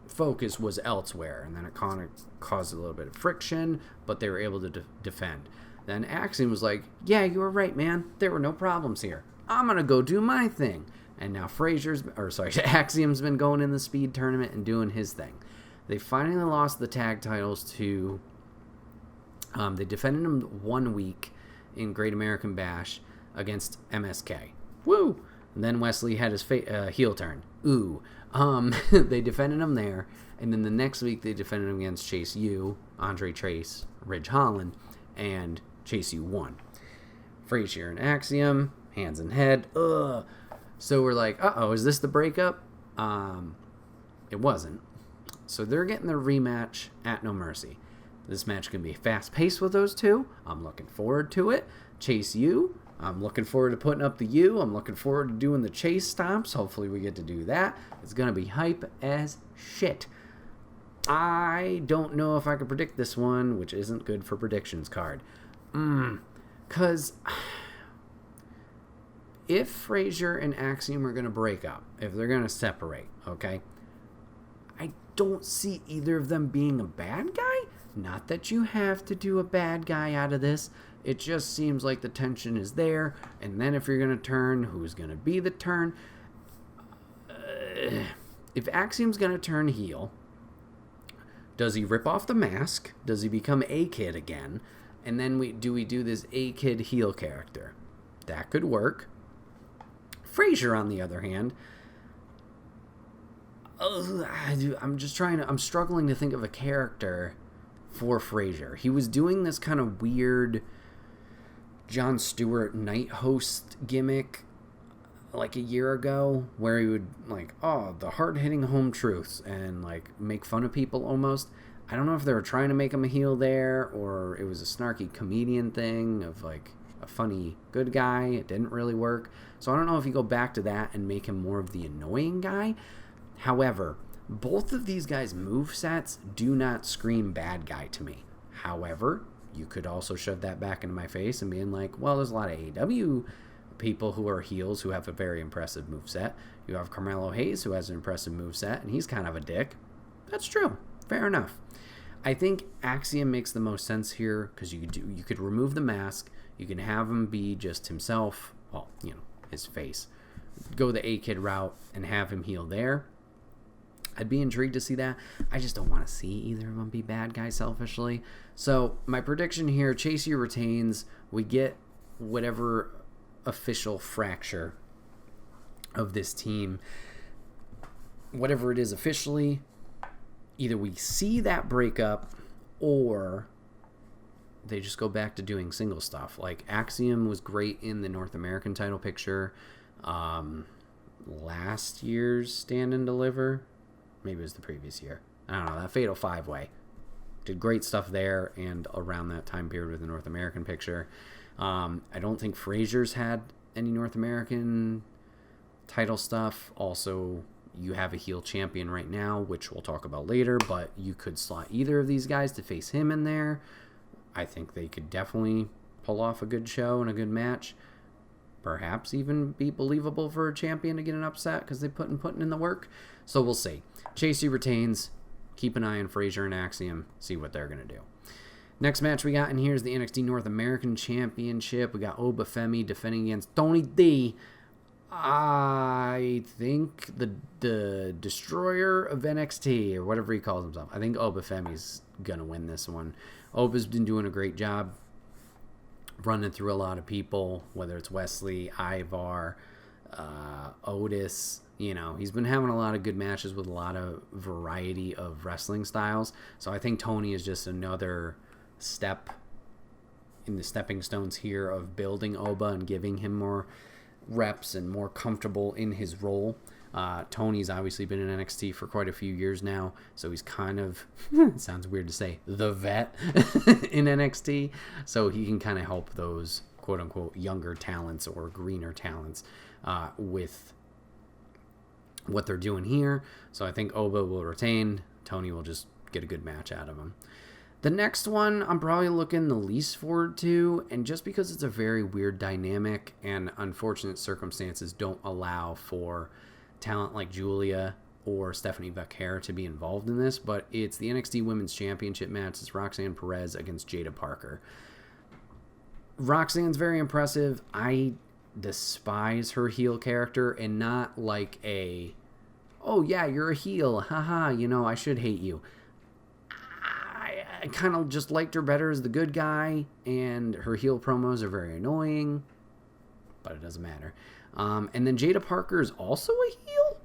focus was elsewhere, and then it kind of caused a little bit of friction, but they were able to defend. Then Axiom was like, yeah, you were right, man. There were no problems here. I'm going to go do my thing. And now Axiom's been going in the Speed tournament and doing his thing. They finally lost the tag titles to... they defended them 1 week in Great American Bash against MSK. Woo! And then Wesley had his heel turn. Ooh. They defended him there. And then the next week they defended him against Chase U, Andre Trace, Ridge Holland, and Chase U won. Frazier and Axiom, hands and head. Ugh. So we're like, uh-oh, is this the breakup? It wasn't. So they're getting their rematch at No Mercy. This match can be fast-paced with those two. I'm looking forward to it. Chase U. I'm looking forward to putting up the U. I'm looking forward to doing the chase stomps. Hopefully we get to do that. It's going to be hype as shit. I don't know if I can predict this one, which isn't good for predictions card. Because if Frazier and Axiom are going to break up, if they're going to separate, okay, I don't see either of them being a bad guy. Not that you have to do a bad guy out of this. It just seems like the tension is there. And then if you're going to turn, who's going to be the turn? If Axiom's going to turn heel, does he rip off the mask? Does he become A-Kid again? And then we do this A-Kid heel character. That could work. Frazier, on the other hand, I'm struggling to think of a character for Frazier. He was doing this kind of weird Jon Stewart night host gimmick like a year ago, where he would like, the hard-hitting home truths and like make fun of people almost. I don't know if they were trying to make him a heel there, or it was a snarky comedian thing of like a funny good guy. It didn't really work. So I don't know if you go back to that and make him more of the annoying guy. However, both of these guys' movesets do not scream bad guy to me. However, you could also shove that back into my face and being like, well, there's a lot of AEW people who are heels who have a very impressive moveset. You have Carmelo Hayes, who has an impressive moveset, and he's kind of a dick. That's true. Fair enough. I think Axiom makes the most sense here because you could remove the mask. You can have him be just himself. Well, his face. Go the A-Kid route and have him heel there. I'd be intrigued to see that. I just don't want to see either of them be bad guys selfishly. So my prediction here, Chase U retains. We get whatever official fracture of this team, whatever it is officially. Either we see that breakup or they just go back to doing single stuff. Like Axiom was great in the North American title picture. Last year's Stand and Deliver. Maybe it was the previous year. I don't know. That Fatal 5-Way. Did great stuff there and around that time period with the North American picture. I don't think Frazier's had any North American title stuff. Also, you have a heel champion right now, which we'll talk about later, but you could slot either of these guys to face him in there. I think they could definitely pull off a good show and a good match. Perhaps even be believable for a champion to get an upset because they putting in the work. So we'll see. Chase U retains. Keep an eye on Frazier and Axiom. See what they're going to do. Next match we got in here is the NXT North American Championship. We got Obafemi defending against Tony D. I think the destroyer of NXT, or whatever he calls himself. I think Obafemi's going to win this one. Oba's been doing a great job running through a lot of people, whether it's Wesley, Ivar, Otis. He's been having a lot of good matches with a lot of variety of wrestling styles. So I think Tony is just another step in the stepping stones here of building Oba and giving him more reps and more comfortable in his role. Tony's obviously been in NXT for quite a few years now, so he's kind of, it sounds weird to say, the vet in NXT, so he can kind of help those quote-unquote younger talents or greener talents with what they're doing here. So I think Oba will retain. Tony will just get a good match out of him. The next one I'm probably looking the least forward to, and just because it's a very weird dynamic and unfortunate circumstances don't allow for talent like Julia or Stephanie Vaquer to be involved in this, but it's the NXT Women's Championship match. It's Roxanne Perez against Jada Parker. Roxanne's very impressive. I despise her heel character, and not like oh yeah, you're a heel, haha, I should hate you. I kind of just liked her better as the good guy, and her heel promos are very annoying, but it doesn't matter. And then Jada Parker is also a heel?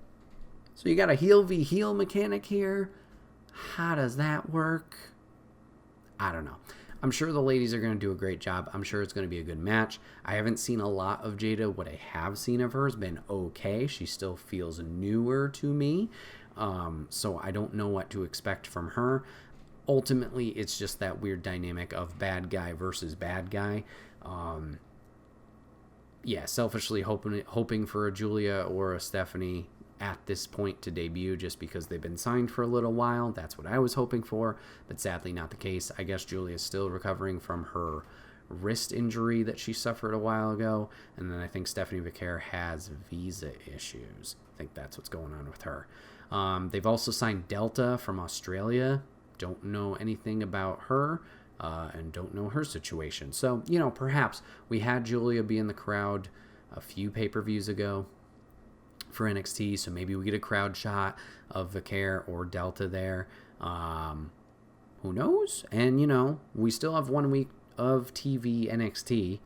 So you got a heel v heel mechanic here. How does that work? I don't know. I'm sure the ladies are going to do a great job. I'm sure it's going to be a good match. I haven't seen a lot of Jada. What I have seen of her has been okay. She still feels newer to me. So I don't know what to expect from her. Ultimately, it's just that weird dynamic of bad guy versus bad guy. Selfishly hoping for a Julia or a Stephanie at this point to debut, just because they've been signed for a little while. That's what I was hoping for, but sadly not the case. I guess Julia's still recovering from her wrist injury that she suffered a while ago, and then I think Stephanie Vaquer has visa issues. I think that's what's going on with her. They've also signed Delta from Australia. Don't know anything about her. And don't know her situation. So, perhaps we had Julia be in the crowd a few pay-per-views ago for NXT, so maybe we get a crowd shot of Vaquer or Delta there. Who knows? And, we still have 1 week of TV NXT.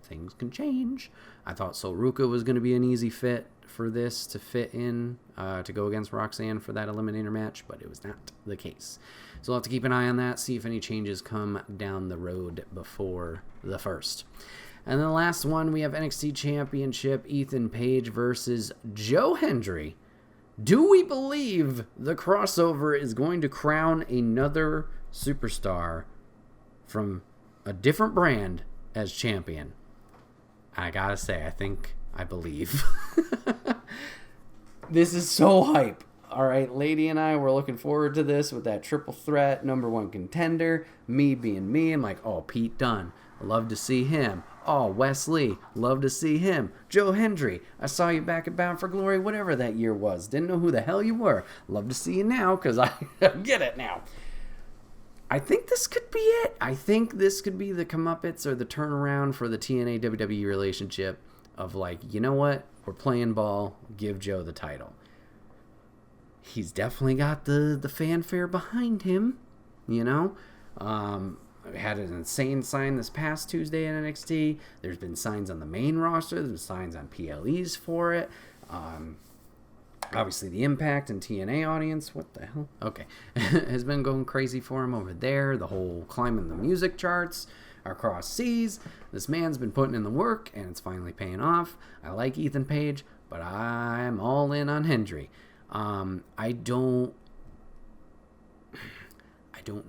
Things can change. I thought Solruka was going to be an easy fit for this to fit in, to go against Roxanne for that Eliminator match, but it was not the case. So we'll have to keep an eye on that, see if any changes come down the road before the first. And then the last one, we have NXT Championship, Ethan Page versus Joe Hendry. Do we believe the crossover is going to crown another superstar from a different brand as champion? I gotta say, I believe. This is so hype. All right, Lady and I were looking forward to this with that triple threat number one contender. Me being me, I'm like, oh, Pete Dunne, love to see him. Oh, Wesley, love to see him. Joe Hendry, I saw you back at Bound for Glory, whatever that year was. Didn't know who the hell you were. Love to see you now, because I get it now. I think this could be it. I think this could be the comeuppance or the turnaround for the TNA WWE relationship of like, you know what? We're playing ball. Give Joe the title. He's definitely got the fanfare behind him, Had an insane sign this past Tuesday at NXT. There's been signs on the main roster. There's been signs on PLEs for it. Obviously, the Impact and TNA audience, what the hell? Okay. has been going crazy for him over there. The whole climbing the music charts across seas. This man's been putting in the work, and it's finally paying off. I like Ethan Page, but I'm all in on Hendry. I don't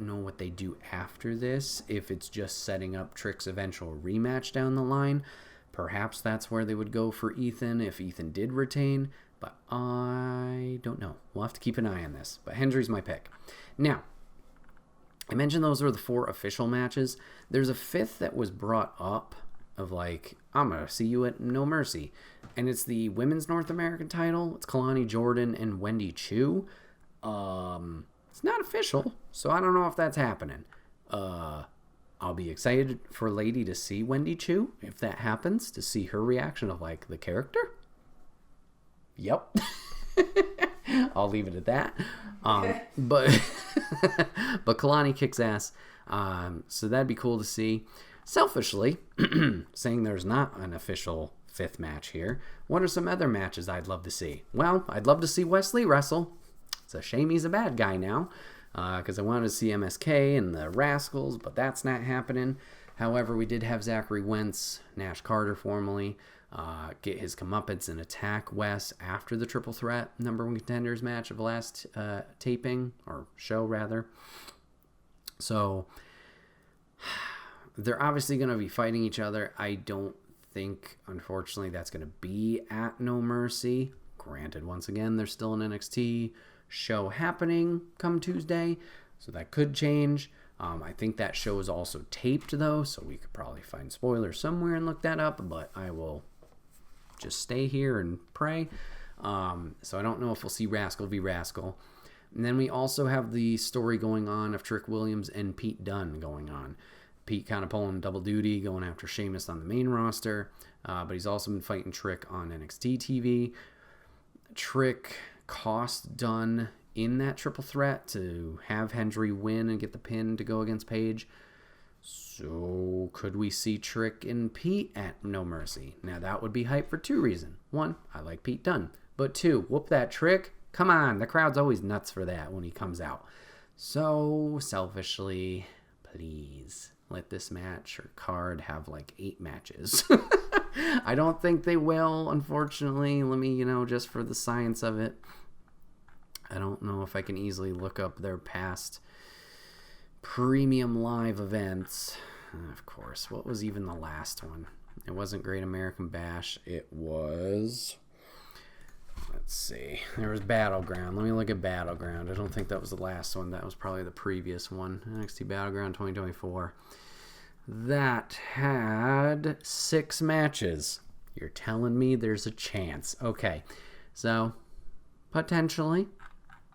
know what they do after this. If it's just setting up Trick's eventual rematch down the line, perhaps that's where they would go for Ethan if Ethan did retain, but I don't know. We'll have to keep an eye on this, but Hendry's my pick. Now, I mentioned those are the 4 official matches. There's a 5th that was brought up of like, I'm going to see you at No Mercy. And it's the Women's North American title. It's Kalani Jordan and Wendy Chu. It's not official, so I don't know if that's happening. I'll be excited for Lady to see Wendy Chu, if that happens, to see her reaction of like the character. Yep. I'll leave it at that. But Kalani kicks ass. So that'd be cool to see. Selfishly, saying there's not an official 5th match here, what are some other matches I'd love to see? Well, I'd love to see Wesley wrestle. It's a shame he's a bad guy now, because I wanted to see MSK and the Rascals, but that's not happening. However, we did have Zachary Wentz, Nash Carter formerly, get his comeuppance and attack Wes after the Triple Threat number 1 contenders match of the last taping, or show rather. So they're obviously going to be fighting each other. I don't think, unfortunately, that's going to be at No Mercy. Granted, once again, there's still an NXT show happening come Tuesday, so that could change. I think that show is also taped, though, so we could probably find spoilers somewhere and look that up, but I will just stay here and pray. So I don't know if we'll see Rascal v. Rascal. And then we also have the story going on of Trick Williams and Pete Dunne going on. Pete kind of pulling double duty, going after Sheamus on the main roster, but he's also been fighting Trick on NXT TV. Trick cost Dunne in that triple threat to have Hendry win and get the pin to go against Paige. So could we see Trick and Pete at No Mercy? Now that would be hype for 2 reasons. 1, I like Pete Dunne. But 2, whoop that Trick. Come on, the crowd's always nuts for that when he comes out. So selfishly, please let this match or card have like 8 matches. I don't think they will, unfortunately. Let me, just for the science of it. I don't know if I can easily look up their past premium live events. Of course, what was even the last one? It wasn't Great American Bash. It was... Let's see. There was Battleground. Let me look at Battleground. I don't think that was the last one. That was probably the previous one. NXT Battleground 2024. That had 6 matches. You're telling me there's a chance. Okay. So, potentially,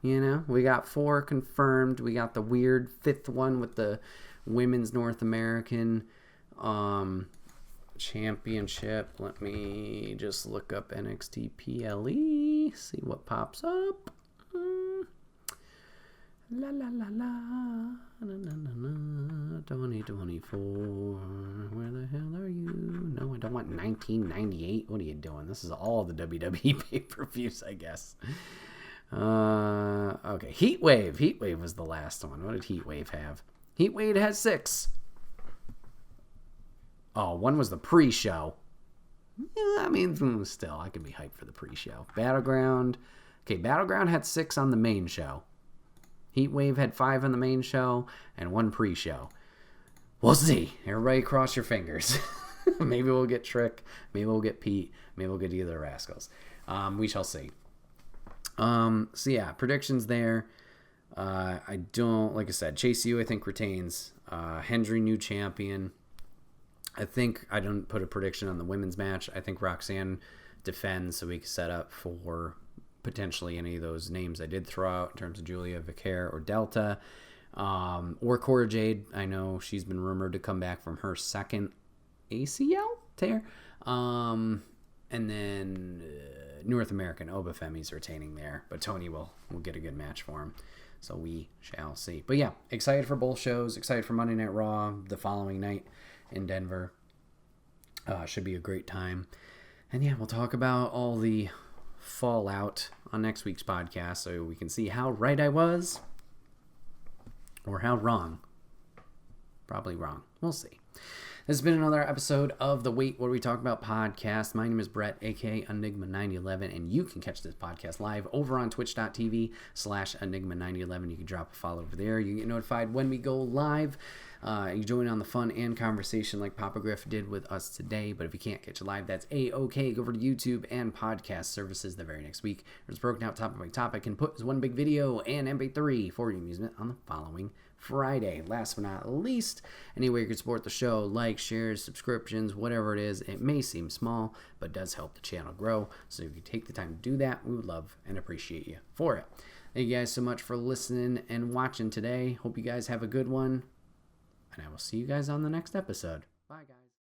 we got 4 confirmed. We got the weird 5th one with the Women's North American Championship. Let me just look up NXT PLE, see what pops up. La la la la, na na na na, 2024. Where the hell are you? No, I don't want 1998. What are you doing? This is all the WWE pay-per-views, I guess. Okay, Heatwave. Heatwave was the last one. What did Heatwave have? Heatwave has 6. Oh, one was the pre-show. Yeah, I mean, still, I could be hyped for the pre-show. Battleground. Okay, Battleground had 6 on the main show. Heatwave had 5 on the main show and 1 pre-show. We'll see. Everybody cross your fingers. Maybe we'll get Trick. Maybe we'll get Pete. Maybe we'll get either of the Rascals. We shall see. So yeah, predictions there. I don't, like I said, Chase U, I think, retains. Hendry, new champion. I think I don't put a prediction on the women's match. I think Roxanne defends, so we can set up for potentially any of those names I did throw out in terms of Julia Vicaire or Delta, or Cora Jade. I know she's been rumored to come back from her 2nd ACL tear. And then North American Obafemi's retaining there, but Tony will get a good match for him. So we shall see. But yeah, excited for both shows. Excited for Monday Night Raw the following night in Denver. Should be a great time. And yeah, we'll talk about all the fallout on next week's podcast so we can see how right I was or how wrong. Probably wrong. We'll see. This has been another episode of the Wait, What Do We Talk About podcast. My name is Bret, aka Enigma911, and you can catch this podcast live over on twitch.tv/Enigma911. You can drop a follow over there. You can get notified when we go live. You join on the fun and conversation like Papa Griff did with us today. But if you can't catch it live, that's A-OK. Go over to YouTube and podcast services the very next week. It's broken out topic by topic and put as one big video and MP3 for your amusement on the following Friday. Last but not least, any way you can support the show, like, shares, subscriptions, whatever it is. It may seem small, but does help the channel grow. So if you take the time to do that, we would love and appreciate you for it. Thank you guys so much for listening and watching today. Hope you guys have a good one. And I will see you guys on the next episode. Bye, guys.